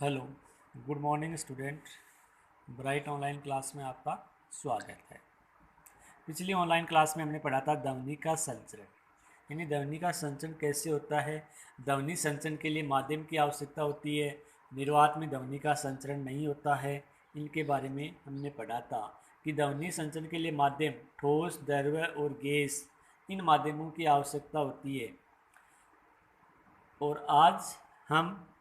Hello, good morning student. Bright online class में आपका स्वागत है। पिछली ऑनलाइन क्लास में हमने पढ़ा था ध्वनि का संचरण, यानी ध्वनि का संचरण कैसे होता है। ध्वनि संचरण के लिए माध्यम की आवश्यकता होती है। निर्वात में ध्वनि का संचरण नहीं होता है। इनके बारे में हमने पढ़ा था कि ध्वनि संचरण के लिए माध्यम ठोस, द्रव्य और गैस, इन माध्यमों की आवश्यकता होती है। और आज हम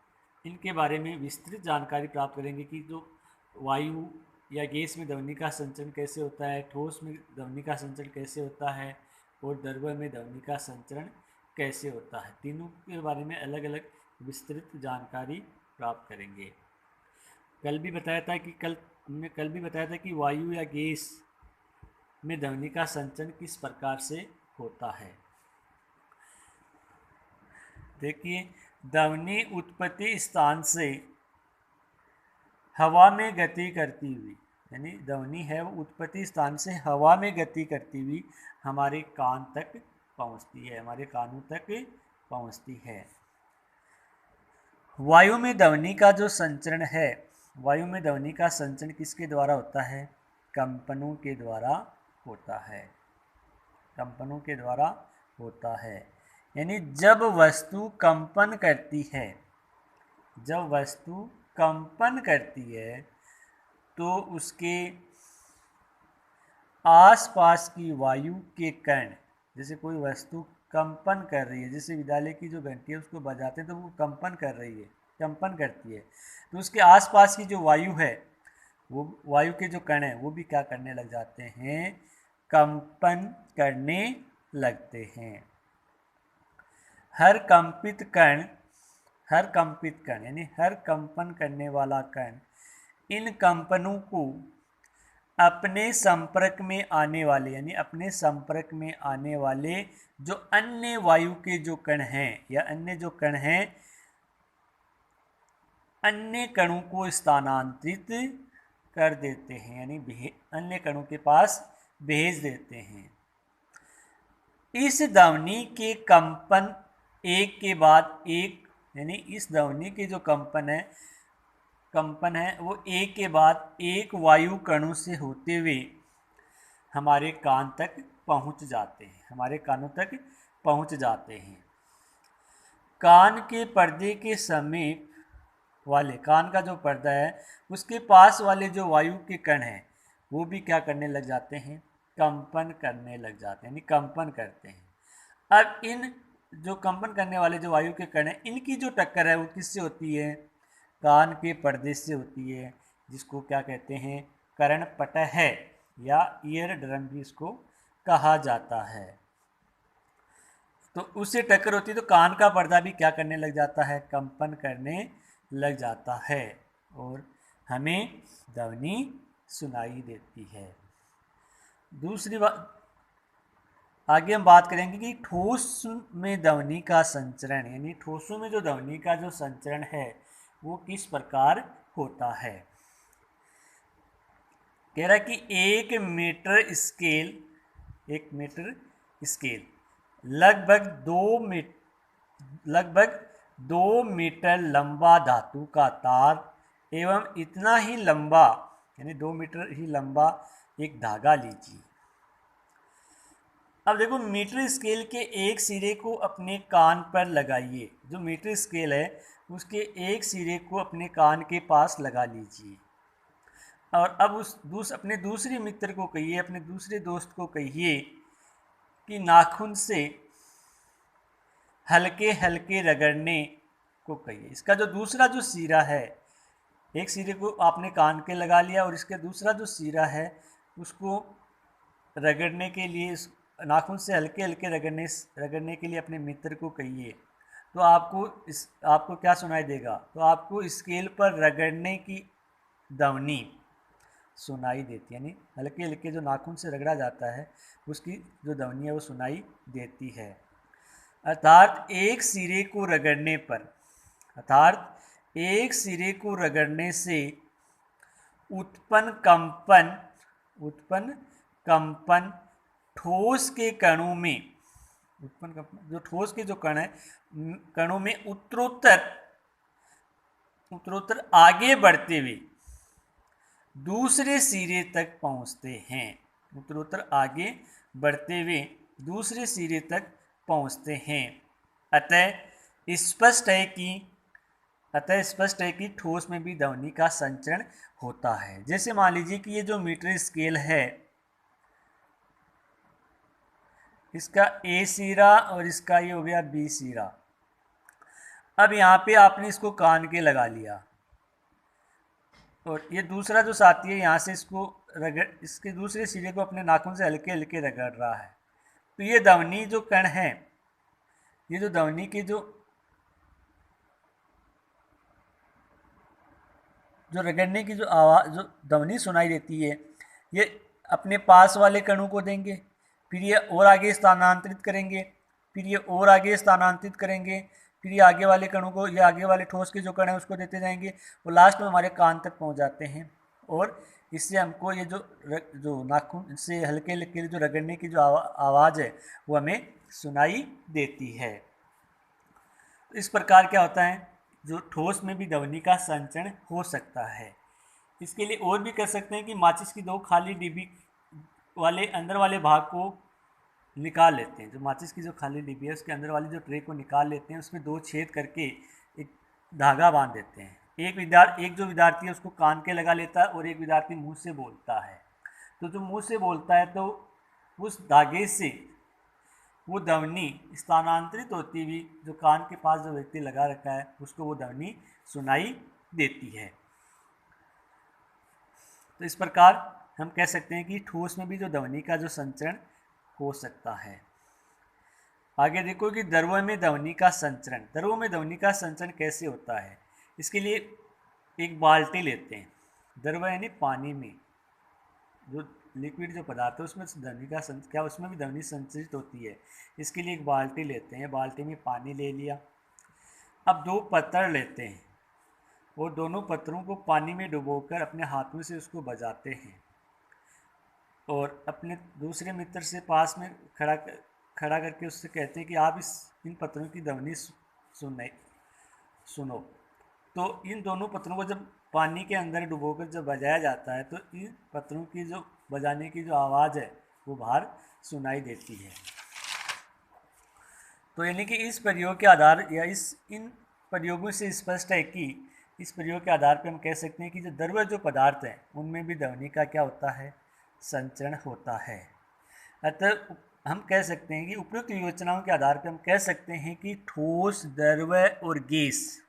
इनके बारे में विस्तृत जानकारी प्राप्त करेंगे कि जो वायु या गैस में ध्वनि का संचरण कैसे होता है, ठोस में ध्वनि का संचरण कैसे होता है और द्रव्य में ध्वनि का संचरण कैसे होता है। तीनों के बारे में अलग अलग विस्तृत जानकारी प्राप्त करेंगे। कल भी बताया था कि वायु या गैस में ध्वनि का संचरण किस प्रकार से होता है। देखिए, ध्वनि उत्पत्ति स्थान से हवा में गति करती हुई, यानी ध्वनि है वो उत्पत्ति स्थान से हवा में गति करती हुई हमारे कान तक पहुंचती है, हमारे कानों तक पहुंचती है। वायु में ध्वनि का जो संचरण है, वायु में ध्वनि का संचरण किसके द्वारा होता है? कंपनों के द्वारा होता है। कंपनों के द्वारा होता है, यानी जब वस्तु कंपन करती है, जब वस्तु कंपन करती है तो उसके आसपास की वायु के कण, जैसे कोई वस्तु कंपन कर रही है, जैसे विद्यालय की जो घंटी है उसको बजाते हैं तो वो कंपन कर रही है, कंपन करती है, तो उसके आसपास की जो वायु है, वो वायु के जो कण हैं वो भी क्या करने लग जाते हैं? कंपन करने लगते हैं। हर कंपित कण यानी हर कंपन करने वाला कण इन कंपनों को अपने संपर्क में आने वाले, यानी अपने संपर्क में आने वाले जो अन्य वायु के जो कण हैं या अन्य जो कण हैं, अन्य कणों को स्थानांतरित कर देते हैं, यानी अन्य कणों के पास भेज देते हैं। इस ध्वनि के कंपन एक के बाद एक, यानी इस ध्वनि के जो कंपन है वो एक के बाद एक वायु कणों से होते हुए हमारे कान तक पहुंच जाते हैं, हमारे कानों तक पहुंच जाते हैं। कान के पर्दे के समीप वाले, कान का जो पर्दा है उसके पास वाले जो वायु के कण हैं वो भी क्या करने लग जाते हैं? कंपन करने लग जाते हैं, यानी कंपन करते हैं। अब इन जो कंपन करने वाले जो वायु के कण हैं, इनकी जो टक्कर है वो किससे होती है? कान के पर्दे से होती है, जिसको क्या कहते हैं? कर्णपटह है, या ईयर ड्रम भी इसको कहा जाता है। तो उससे टक्कर होती है तो कान का पर्दा भी क्या करने लग जाता है? कंपन करने लग जाता है और हमें ध्वनि सुनाई देती है। दूसरी बात, आगे हम बात करेंगे कि ठोस में ध्वनि का संचरण, यानी ठोसों में जो ध्वनि का जो संचरण है वो किस प्रकार होता है। कह रहा है कि एक मीटर स्केल लगभग 2 मीटर लंबा धातु का तार एवं इतना ही लंबा, यानी 2 मीटर ही लंबा एक धागा लीजिए। अब देखो, मीटर स्केल के एक सिरे को अपने कान पर लगाइए। जो मीटर स्केल है उसके एक सिरे को अपने कान के पास लगा लीजिए और अब अपने दूसरे मित्र को कहिए, अपने दूसरे दोस्त को कहिए कि नाखून से हल्के हल्के रगड़ने को कहिए। इसका जो दूसरा जो सिरा है, एक सिरे को आपने कान के लगा लिया और इसके दूसरा जो सिरा है उसको रगड़ने के लिए, नाखून से हल्के हल्के रगड़ने के लिए अपने मित्र को कहिए। तो आपको क्या सुनाई देगा? तो आपको स्केल पर रगड़ने की ध्वनि सुनाई देती है, यानी हल्के हल्के जो नाखून से रगड़ा जाता है उसकी जो ध्वनि है वो सुनाई देती है। अर्थात एक सिरे को रगड़ने से उत्पन्न कंपन ठोस के कणों में, जो ठोस के जो कण है, कणों में उत्तरोत्तर उत्तरोत्तर आगे बढ़ते हुए दूसरे सिरे तक पहुंचते हैं। उत्तरोत्तर आगे बढ़ते हुए दूसरे सिरे तक पहुंचते हैं। अतः स्पष्ट है कि ठोस में भी ध्वनि का संचरण होता है। जैसे मान लीजिए कि ये जो मीटर स्केल है, इसका ए सिरा और इसका ये हो गया बी सिरा। अब यहाँ पे आपने इसको कान के लगा लिया और ये दूसरा जो साथी है यहाँ से इसके दूसरे सिरे को अपने नाखून से हल्के हल्के रगड़ रहा है। तो ये ध्वनि जो कण है, ये जो ध्वनि की जो रगड़ने की जो आवाज़, जो ध्वनि सुनाई देती है, ये अपने पास वाले कणों को देंगे, फिर ये और आगे स्थानांतरित करेंगे, फिर ये और आगे स्थानांतरित करेंगे, फिर ये आगे वाले कणों को, ये आगे वाले ठोस के जो कण है उसको देते जाएंगे और लास्ट में हमारे कान तक पहुंच जाते हैं। और इससे हमको ये जो नाखून से हल्के हल्के जो रगड़ने की जो आवाज़ है वो हमें सुनाई देती है। इस प्रकार क्या होता है, जो ठोस में भी ध्वनि का संचरण हो सकता है। इसके लिए और भी कर सकते हैं कि माचिस की दो खाली डिब्बी वाले अंदर वाले भाग को निकाल लेते हैं। जो माचिस की जो खाली डिब्बी है उसके अंदर वाली जो ट्रे को निकाल लेते हैं, उसमें दो छेद करके एक धागा बांध देते हैं। एक जो विद्यार्थी है उसको कान के लगा लेता है और एक विद्यार्थी मुंह से बोलता है। तो जो मुंह से बोलता है तो उस धागे से वो ध्वनि स्थानांतरित होती हुई जो कान के पास जो व्यक्ति लगा रखा है उसको वो ध्वनि सुनाई देती है। तो इस प्रकार हम कह सकते हैं कि ठोस में भी जो ध्वनि का जो संचरण हो सकता है। आगे देखो कि द्रव्य में ध्वनि का संचरण। द्रव्य में ध्वनि का संचरण कैसे होता है, इसके लिए एक बाल्टी लेते हैं। द्रव्य यानी पानी में जो लिक्विड जो पदार्थ है उसमें ध्वनि का क्या उसमें भी ध्वनि संचरित होती है। इसके लिए एक बाल्टी लेते हैं, बाल्टी में पानी ले लिया। अब दो पत्थर लेते हैं और दोनों पत्थरों को पानी में डुबोकर अपने हाथों से उसको बजाते हैं और अपने दूसरे मित्र से पास में खड़ा करके उससे कहते हैं कि आप इन पत्थरों की ध्वनि सुनो। तो इन दोनों पत्थरों को जब पानी के अंदर डुबोकर जब बजाया जाता है तो इन पत्थरों की जो बजाने की जो आवाज़ है वो बाहर सुनाई देती है। तो यानी कि इस प्रयोग के आधार या इन प्रयोगों से स्पष्ट है कि इस प्रयोग के आधार पर हम कह सकते हैं कि जो द्रव्य जो पदार्थ हैं उनमें भी ध्वनि का क्या होता है, संचरण होता है। अतः हम कह सकते हैं कि उपयुक्त विवेचनाओं के आधार पर हम कह सकते हैं कि ठोस, द्रव्य और गैस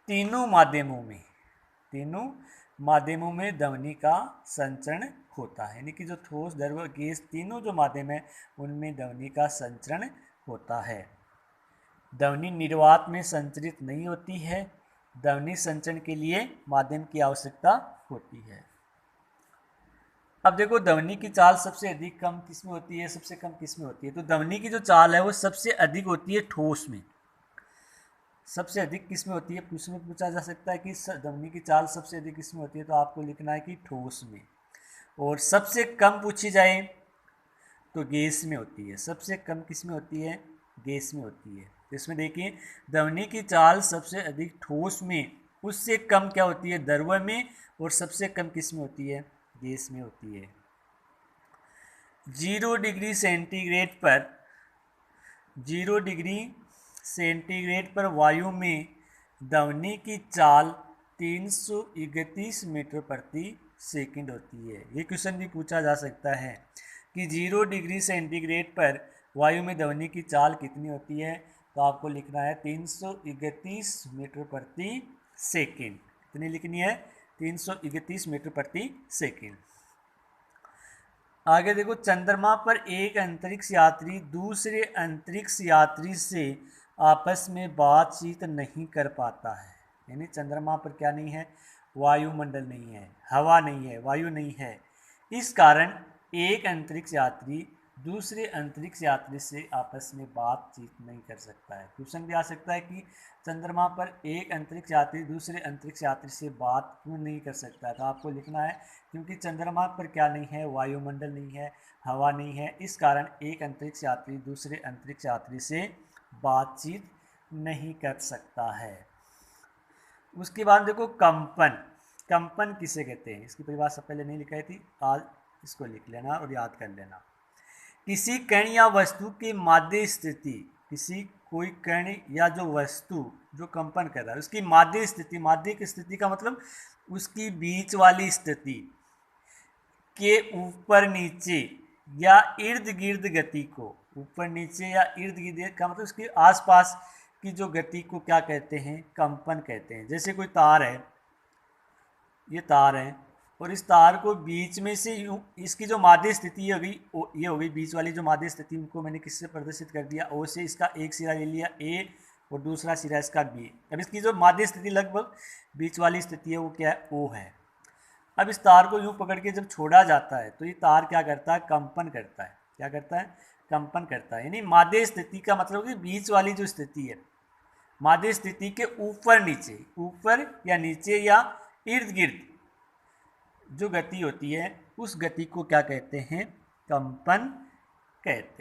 तीनों माध्यमों में ध्वनि का संचरण होता है। यानी कि जो ठोस, द्रव्य, गैस तीनों जो माध्यम है उनमें ध्वनि का संचरण होता है। ध्वनि निर्वात में संचरित नहीं होती है। ध्वनि संचरण के लिए माध्यम की आवश्यकता होती है। अब देखो ध्वनि की चाल सबसे अधिक कम किस में होती है, सबसे कम किस में होती है। तो ध्वनि की जो चाल है वो सबसे अधिक होती है ठोस में। सबसे अधिक किस में होती है, पूछा जा सकता है कि ध्वनि की चाल सबसे अधिक किस में होती है, तो आपको लिखना है कि ठोस में। और सबसे कम पूछी जाए तो गैस में होती है। सबसे कम किस में होती है, गैस में होती है। तो इसमें देखिए ध्वनि की चाल सबसे अधिक ठोस में, उससे कम क्या होती है, द्रव्य में, और सबसे कम किस में होती है, गैस में होती है। 0 डिग्री सेंटीग्रेड पर वायु में ध्वनि की चाल 331 मीटर प्रति सेकंड होती है। ये क्वेश्चन भी पूछा जा सकता है कि 0 डिग्री सेंटीग्रेड पर वायु में ध्वनि की चाल कितनी होती है। तो आपको लिखना है 331 मीटर प्रति सेकंड। कितनी लिखनी है, 331 मीटर प्रति सेकंड। आगे देखो, चंद्रमा पर एक अंतरिक्ष यात्री दूसरे अंतरिक्ष यात्री से आपस में बातचीत नहीं कर पाता है। यानी चंद्रमा पर क्या नहीं है, वायुमंडल नहीं है, हवा नहीं है, वायु नहीं है। इस कारण एक अंतरिक्ष यात्री दूसरे अंतरिक्ष यात्री से आपस में बातचीत नहीं कर सकता है। क्वेश्चन भी आ सकता है कि चंद्रमा पर एक अंतरिक्ष यात्री दूसरे अंतरिक्ष यात्री से बात क्यों नहीं कर सकता है। तो आपको लिखना है क्योंकि चंद्रमा पर क्या नहीं है, वायुमंडल नहीं है, हवा नहीं है। इस कारण एक अंतरिक्ष यात्री दूसरे अंतरिक्ष यात्री से बातचीत नहीं कर सकता है। उसके बाद देखो कंपन। कंपन किसे कहते हैं, इसकी परिभाषा पहले नहीं लिखाई थी, आज इसको लिख लेना और याद कर लेना। किसी कण या वस्तु की माध्य स्थिति, किसी कोई कण या जो वस्तु जो कंपन कर रहा है उसकी माध्य स्थिति, माध्य की स्थिति का मतलब उसकी बीच वाली स्थिति के ऊपर नीचे या इर्द गिर्द गति को, ऊपर नीचे या इर्द गिर्द का मतलब उसके आसपास की जो गति को क्या कहते हैं, कंपन कहते हैं। जैसे कोई तार है, ये तार है और इस तार को बीच में से यूँ, इसकी जो माध्य स्थिति हो गई ये हो गई, बीच वाली जो माध्य स्थिति उनको मैंने किससे प्रदर्शित कर दिया, ओ से। इसका एक सिरा ले लिया ए और दूसरा सिरा इसका बी। अब इसकी जो माध्य स्थिति लगभग बीच वाली स्थिति है वो क्या है, ओ है। अब इस तार को यूँ पकड़ के जब छोड़ा जाता है तो ये तार क्या करता है, कंपन करता है। क्या करता है, कंपन करता है। यानी माध्य स्थिति का मतलब कि बीच वाली जो स्थिति है, माध्य स्थिति के ऊपर नीचे, ऊपर या नीचे या इर्द गिर्द जो गति होती है उस गति को क्या कहते हैं, कंपन कहते हैं।